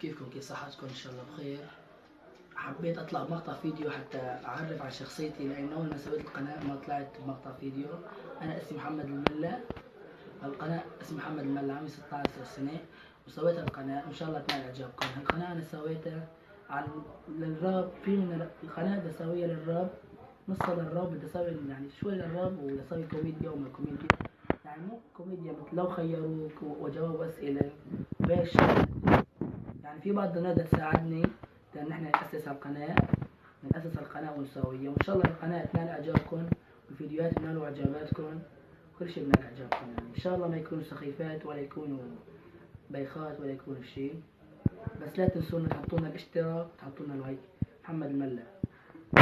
كيفكم؟ كيف صحتكم؟ ان شاء الله بخير. حبيت اطلع بمقطع فيديو حتى اعرف عن شخصيتي، لان اول ما سويت القناه ما طلعت بمقطع فيديو. انا اسمي محمد الملا، القناه اسمي محمد الملا، عمري 16 سنه وسويت القناه، ان شاء الله تنال اعجابكم. القناه انا سويتها عن للراب، في من القناه بسويها للراب، نصها للراب، بدي اسوي يعني شوي للراب وبدي اسوي كوميديا وما كوميديا، يعني مو كوميديا مثل لو خيروك وجاوب اسئله باش، يعني في بعض الناس تساعدني لان احنا ناسس القناه، ونسويها، وان شاء الله القناه تنال اعجابكم والفيديوهات تنال اعجاباتكم، كل شيء ينال اعجابكم، يعني ان شاء الله ما يكونوا سخيفات ولا يكونوا بايخات ولا يكونوا شيء، بس لا تنسوا تحطوا لنا الاشتراك وتحطوا لنا اللايك. محمد الملا.